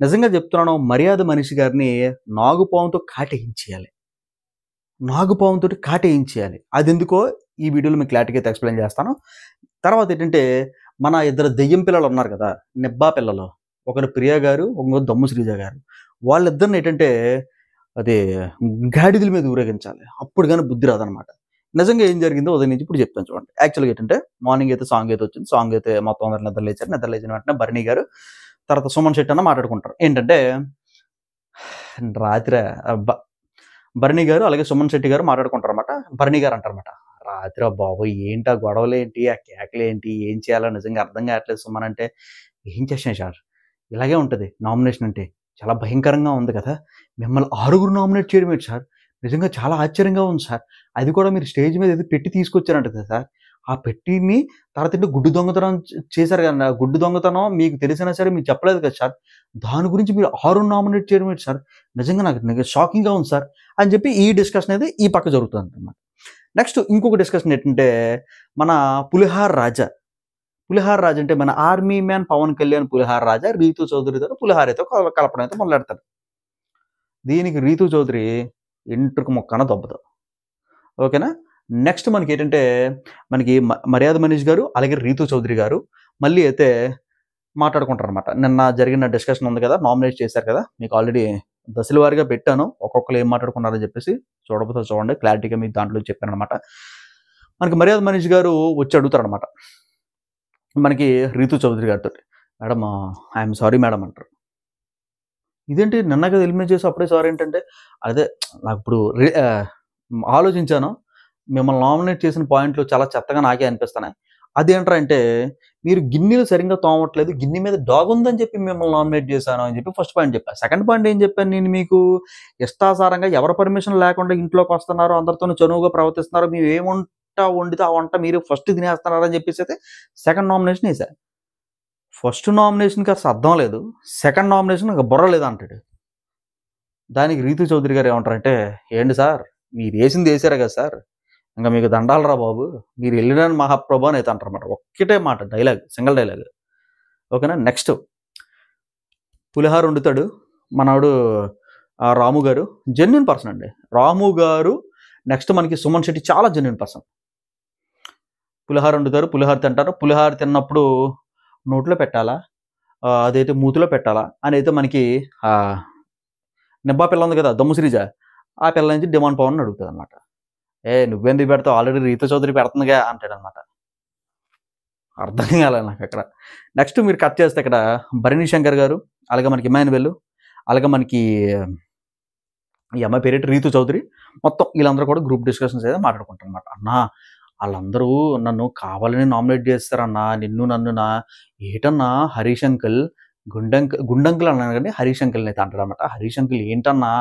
నిజంగా చెప్తున్నాను, మర్యాద మనిషి గారిని నాగుపాముతో కాటేయించేయాలి. నాగుపాముతోటి కాటేయించేయాలి. అదెందుకో ఈ వీడియోలో మీకు క్లారిటీగా అయితే ఎక్స్‌ప్లెయిన్ చేస్తాను. తర్వాత ఏంటంటే, మన ఇద్దరు దెయ్యం పిల్లలున్నారు కదా! నిబ్బా పిల్లలు. ఒకరు ప్రియ గారు, ఇంకోరు దమ్ము శ్రీజ గారు. వాళ్ళిద్దరిని ఏంటంటే, అదే గాడిదల మీద ఊరేగించాలి. అప్పుడు గాని బుద్ధి రాదనమాట. నిజంగా ఏం జరిగిందో ఉదయం నుంచి ఇప్పుడు చెప్తాను చూడండి. యాక్చువల్‌గా ఏంటంటే, మార్నింగ్ అయితే సాంగ్ అయితే వచ్చింది. సాంగ్ అయితే మొత్తం అందరూ నిద్ర లేచారు. నిద్ర లేచిన వెంటనే భరణి గారు, తర్వాత సుమన్ శెట్టి అన్న మాట్లాడుకుంటారు. ఏంటంటే, రాత్రి భరణి గారు అలాగే సుమన్ శెట్టి గారు మాట్లాడుకుంటారన్నమాట. భరణి గారు అంటారన్నమాట, రాత్రి బాబోయ్! ఏంటి ఆ గొడవలేంటి? ఆ కేకలేంటి? ఏం చేయాలో నిజంగా అర్థం కావట్లేదు సుమన్ అంటే, ఏం చేసాను సార్, ఇలాగే ఉంటది నామినేషన్ అంటే. చాలా భయంకరంగా ఉంది కదా! మిమ్మల్ని 6గురు నామినేట్ చేయడం ఏంటి సార్? నిజంగా చాలా ఆశ్చర్యంగా ఉంది సార్. అది కూడా మీరు స్టేజ్ మీద ఏదో పెట్టి తీసుకొచ్చారంట కదా సార్. ఆ పెట్టిని తర్వాత ఏంటో గుడ్డు దొంగతనం చేశారు కదా! గుడ్డు దొంగతనం మీకు తెలిసినా సరే మీకు చెప్పలేదు కదా సార్. దాని గురించి మీరు 6 నామినేట్ చేయడం ఏంటి సార్? నిజంగా నాకు షాకింగ్‌గా ఉంది సార్ అని చెప్పి ఈ డిస్కషన్ అనేది ఈ పక్క జరుగుతుందన్నమాట. నెక్స్ట్ ఇంకొక డిస్కషన్ ఏంటంటే, మన పులిహార రాజా. పులిహార రాజా అంటే మన ఆర్మీ మ్యాన్ పవన్ కళ్యాణ్ పులిహార రాజా రీతూ చౌదరితో పులిహారతో కలపడం అయితే మొదలెడతాడు. దీనికి రీతూ చౌదరి ఎంట్రుక ముక్కన దొబ్బదు. ఓకేనా? నెక్స్ట్ మనకేంటంటే, మనకి మర్యాద మనీష్ గారు, అలాగే రీతూ చౌదరి గారు మళ్ళీ అయితే మాట్లాడుకుంటారనమాట. నిన్న జరిగిన డిస్కషన్ ఉంది కదా! నామినేట్ చేశారు కదా! మీకు ఆల్రెడీ దశల వారీగా పెట్టాను. ఒక్కొక్కళ్ళు ఏం మాట్లాడుకున్నారని చెప్పేసి చూడకపోతే చూడండి. క్లారిటీగా మీకు దాంట్లో చెప్పాననమాట. మనకి మర్యాద మనీష్ గారు వచ్చి అడుగుతారనమాట. మనకి రీతూ చౌదరి గారితోటి. మేడమ్ ఐయామ్ సారీ మేడమ్ అంటారు. ఇదేంటి నిన్న కదా ఎలిమినేట్ చేసి అప్పుడే సారీ ఏంటంటే, అదే నాకిప్పుడు ఆలోచించాను. మిమ్మల్ని నామినేట్ చేసిన పాయింట్లు చాలా చెత్తగా నాకే అనిపిస్తున్నాయి. అదేంట్రా అంటే, మీరు గిన్నెలు సరిగ్గా తోమట్లేదు. గిన్నె మీద డాగుందని చెప్పి మిమ్మల్ని నామినేట్ చేశాను అని చెప్పి ఫస్ట్ పాయింట్ చెప్పా. సెకండ్ పాయింట్ ఏం చెప్పాను నేను మీకు, ఇష్టాసారంగా ఎవరి పర్మిషన్ లేకుండా ఇంట్లోకొస్తున్నారు, అందరితోను చనువుగా ప్రవర్తిస్తున్నారు. మేము ఏ వంట వండితే ఆ వంట మీరు ఫస్ట్ తినేస్తున్నారు అని చెప్పేసి అయితే సెకండ్ నామినేషన్ ఏసా. ఫస్ట్ నామినేషన్‌కి అసలు అర్థం లేదు. సెకండ్ నామినేషన్ ఇంక బుర్ర లేదంటాడు. దానికి రీతూ చౌదరి గారు ఏమంటారంటే, ఏంటి సార్ మీరేసింది ఏసారు కదా సార్. ఇంక మీకు దండాలురా బాబు. మీరు ఎళ్ళిరాని మహాప్రభు అని అయితే అంటారన్నమాట. ఒక్కటే మాట డైలాగ్. Single dialogue. ఓకేనా? నెక్స్ట్ పులిహోర వండుతాడు. మనోడు రాము గారు జెన్యూన్ పర్సన్ అండి. రాము గారు నెక్స్ట్ మనకి సుమన్ శెట్టి చాలా జెన్యూన్ పర్సన్. పులిహోర వండుతారు. పులిహోర తింటారు. పులిహోర తిన్నప్పుడు నోట్లో పెట్టాలా? అదైతే మూతిలో పెట్టాలా? అని అయితే మనకి నిబ్బా పిల్ల ఉంది కదా! దమ్ము శ్రీజ. ఆ పిల్ల నుంచి డిమాండ్ పవన్‌ని అడుగుతదనమాట. నువ్వెందుకు పెడతావు? ఆల్రెడీ రీతూ చౌదరి పెడుతుందిగా అంటాడనమాట. అర్థం కాలే నాకక్కడ. నెక్స్ట్ మీరు కట్ చేస్తే ఇక్కడ భరణి శంకర్ గారు, అలాగే మనకి ఇమాన్యుయల్, అలాగే మనకి ఈ అమ్మాయి పేరేంటి రీతూ చౌదరి. మొత్తం వీళ్ళందరూ కూడా గ్రూప్ డిస్కషన్స్ అయితే మాట్లాడుకుంటారనమాట. అన్నా ఆళ్ళందరూ నన్ను కావాలని నామినేట్ చేస్తారన్నా నిన్ను నన్నునా. ఏటన్నా హరీష్ అంకుల్ గుండంకుల్ అన్నాను గానీ హరీష్ అంకుల్‌ని అయితే అంటాడనమాట. హరీష్ అంకుల్ ఏంటన్నా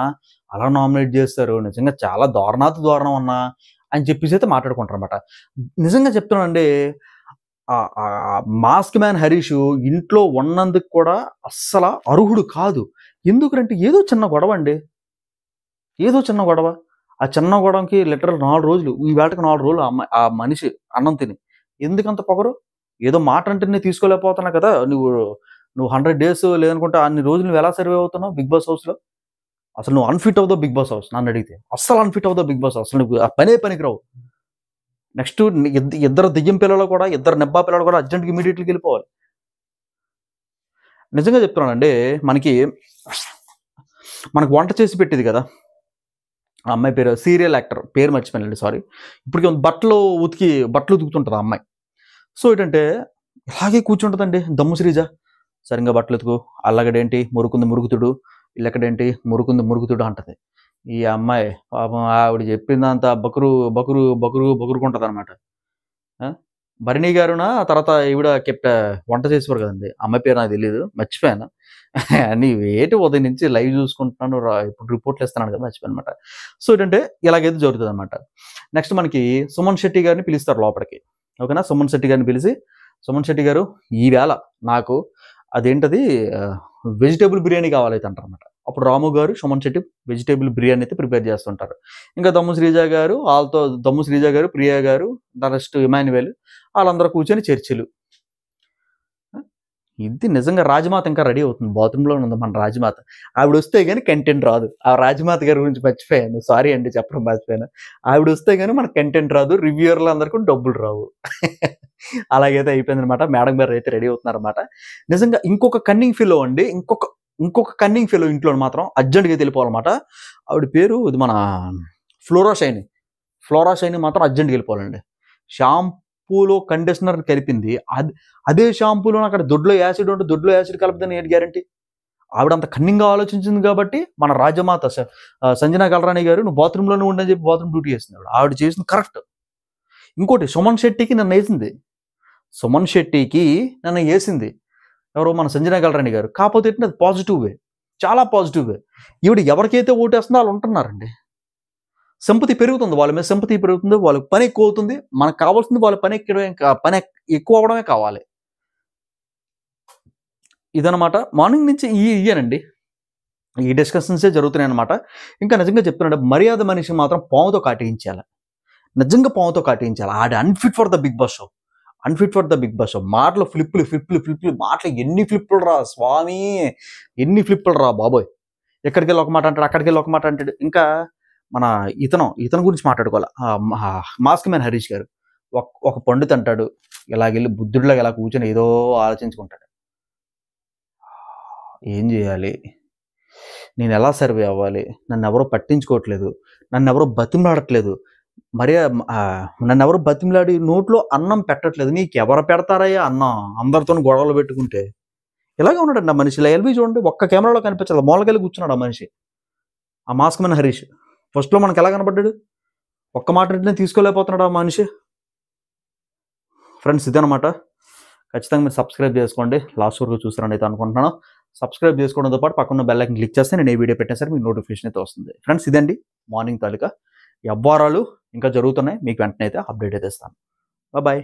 అలా నామినేట్ చేస్తారు. నిజంగా చాలా దారుణాతి దారుణం అన్నా అని చెప్పేసి అయితే మాట్లాడుకుంటారనమాట. నిజంగా చెప్తున్నానండి, మాస్క్ మ్యాన్ హరీష్ ఇంట్లో ఉన్నందుకు కూడా అస్సల అర్హుడు కాదు. ఎందుకంటే ఏదో చిన్న గొడవ అండి. ఏదో చిన్న గొడవ. ఆ చిన్న గొడవకి లిటరల్ 4 రోజులు, ఈ వేళకి 4 రోజులు ఆ మనిషి అన్నం తిని. ఎందుకంత పొగరు? ఏదో మాట అంటే నేను తీసుకోలేకపోతున్నా కదా! నువ్వు 100 డేస్ లేదనుకుంటే అన్ని రోజులు నువ్వు ఎలా సర్వైవ్ అవుతున్నావు బిగ్ బాస్ హౌస్‌లో? అసలు నువ్వు unfit of the big boss house నన్నడిగితే. అస్సలు unfit of the big boss house. అసలు నువ్వు ఆ పనే పనికిరావు. నెక్స్ట్ ఇద్దరు దెయ్యం పిల్లలు కూడా, ఇద్దరు నిబ్బా పిల్లలు కూడా అర్జెంట్‌గా ఇమ్మీడియేట్‌గా వెళ్ళిపోవాలి. నిజంగా చెప్తున్నానండి, మనకు వంట చేసి పెట్టేది కదా! ఆ అమ్మాయి పేరు సీరియల్ యాక్టర్ పేరు మర్చిపోయానండి సారీ. ఇప్పటికి బట్టలు ఉతుకుతుంటది ఆ అమ్మాయి. సో ఏంటంటే ఇలాగే కూర్చుంటదండి దమ్ము శ్రీజ. సరిగ్గా బట్టలు ఉతుకు, అల్లగడేంటి మురుకుంది మురుగుతుడు, ఇల్లెక్కడేంటి మురుకుంది మురుగుతుడు అంటది. ఈ అమ్మాయి పాపం ఆవిడ చెప్పిందంతా బకురుకుంటదనమాట. భరణి గారునా తర్వాత ఈవిడ వంట చేసేవారు కదండి. అమ్మాయి పేరు నాకు తెలీదు. మర్చిపోయాను. నీవేటి ఉదయం నుంచి లైవ్ చూసుకుంటున్నాను. ఇప్పుడు రిపోర్ట్‌లు ఇస్తున్నాను కదా! మర్చిపోయాననమాట. సో ఏంటంటే ఇలాగైతే జరుగుతదనమాట. నెక్స్ట్ మనకి సుమన్ శెట్టి గారిని పిలుస్తారు లోపలికి. ఓకేనా? సుమన్ శెట్టి గారిని పిలిచి, సుమన్ శెట్టి గారు ఈవేళ నాకు అదేంటది వెజిటబుల్ బిర్యానీ కావాలైతే అంటారనమాట. అప్పుడు రాము గారు, సుమన్ శెట్టి వెజిటబుల్ బిర్యానీ అయితే ప్రిపేర్ చేస్తుంటారు. ఇంకా దమ్ము శ్రీజ గారు, దమ్ము శ్రీజ గారు, ప్రియ గారు, నెక్స్ట్ ఇమాన్యుయల్ ఆళ్ళందరూ కూర్చొని చర్చలు. ఇది నిజంగా రాజమాత ఇంకా రెడీ అవుతుంది. బాత్రూమ్‌లోనే ఉంది మన రాజమాత. ఆవిడొస్తే గాని కంటెంట్ రాదు. ఆ రాజమాత గారి గురించి మర్చిపోయాను. సారీ అండి చెప్పడం మర్చిపోయాను. ఆవిడొస్తే గాని మనకు కంటెంట్ రాదు. రివ్యూయర్‌లందరికి డబ్బులు రావు. అలాగైతే అయిపోయిందనమాట. మేడం గారు అయితే రెడీ అవుతున్నారనమాట. నిజంగా ఇంకొక కన్నింగ్ ఫెలో అండి. ఇంకొక కన్నింగ్ ఫెలో ఇంట్లో మాత్రం అర్జెంట్‌గా వెళ్ళిపోవాలన్నమాట. ఆవిడ పేరు ఇది మన ఫ్లోరా షైనీ. ఫ్లోరా షైనీ మాత్రం అర్జెంట్‌గా వెళ్ళిపోవాలండి. షాంపూలో కండిషనర్ కలిపింది. అదే షాంపూలో అక్కడ దొడ్లో యాసిడ్ ఉంటే దొడ్లో యాసిడ్ కలపదని ఏంటి గ్యారంటీ? ఆవిడంత కన్నింగ్‌గా ఆలోచించింది కాబట్టి మన రాజమాత సంజనా గల్రాని గారు నువ్వు బాత్రూమ్‌లోనే ఉండని చెప్పి బాత్రూమ్ డ్యూటీ చేసింది ఆవిడ. ఆవిడ చేసింది కరెక్ట్. ఇంకోటి సుమన్ శెట్టికి నన్నేసింది. సుమన్ శెట్టికి నన్ను ఏసింది. ఎవరు మన సంజనా గల్రాని గారు. కాకపోతే ఏంటంటే అది పాజిటివ్ వే. చాలా పాజిటివ్ వే. ఈవిడ ఎవరికైతే ఓటేస్తుందో ఆళ్ళు ఉంటున్నారండి. సింపతి పెరుగుతుంది. వాళ్ళ మీద సింపతి పెరుగుతుంది. వాళ్ళకి పని ఎక్కువవుతుంది. మనకు కావాల్సింది వాళ్ళ పని ఎక్కువ అవ్వడమే కావాలి. ఇదనమాట. మార్నింగ్ నుంచి ఇయ్యేనండి. ఈ డిస్కషన్సే జరుగుతున్నాయనమాట. ఇంకా నిజంగా చెప్తున్నాను మర్యాద మనిషి మాత్రం పాముతో కాటేయించాలి. నిజంగా పాముతో కాటేయించాలి. ఆడు unfit for the big boss show. Unfit for the big boss show. మాటలు ఫ్లిప్పులు మాటలు ఎన్ని ఫ్లిప్పులు రా స్వామి! ఎన్ని ఫ్లిప్పులు రా బాబోయ్! ఎక్కడికెళ్ళి ఒక మాట అంటాడు. అక్కడికెళ్ళి ఒక మాట అంటాడు. ఇంకా మన ఇతను గురించి మాట్లాడుకోవాలి. మాస్క్ మ్యాన్ హరీష్ గారు. ఒక పండు తింటాడు. ఇలాగెళ్ళి బుద్ధుడిలాగా ఇలా కూర్చొని ఏదో ఆలోచించుకుంటాడు. ఏం చేయాలి? నేనెలా సర్వే అవ్వాలి? నన్నెవరో పట్టించుకోవట్లేదు. నన్నెవరో బతిమలాడట్లేదు. నన్నెవరో బతిమలాడి నోట్లో అన్నం పెట్టట్లేదు. నీకెవరు పెడతారయ్యా అన్నం? అందరితోని గొడవలు పెట్టుకుంటే. ఇలాగే ఉన్నాడండి ఆ మనిషి. ఇలా ఎల్‌బీ చూడండి ఒక్క కెమెరాలో కనిపించలేదు. మూలకెళ్ళి కూర్చున్నాడు ఆ మనిషి. ఆ మాస్క్ మ్యాన్ హరీష్. ఫస్ట్‌లో మనకెలా కనపడ్డాడు? ఒక్క మాట అంటేనే తీసుకోలేకపోతున్నాడు ఆ మనిషి. ఫ్రెండ్స్ ఇదనమాట. ఖచ్చితంగా మీరు సబ్స్క్రైబ్ చేసుకోండి. లాస్ట్ వరకు చూస్తారని అయితే అనుకుంటున్నాను. సబ్స్క్రైబ్ చేసుకోవడంతో పాటు పక్కన బెల్ ఐకాన్ క్లిక్ చేస్తే నేను ఏ వీడియో పెట్టినా సరే మీకు నోటిఫికేషన్ అయితే వస్తుంది. ఫ్రెండ్స్ ఇదండి మార్నింగ్ తాలూకా వ్యవహారాలు ఇంకా జరుగుతున్నాయి. మీకు వెంటనే అయితే అప్డేట్ అయితే ఇస్తాను. బాయ్.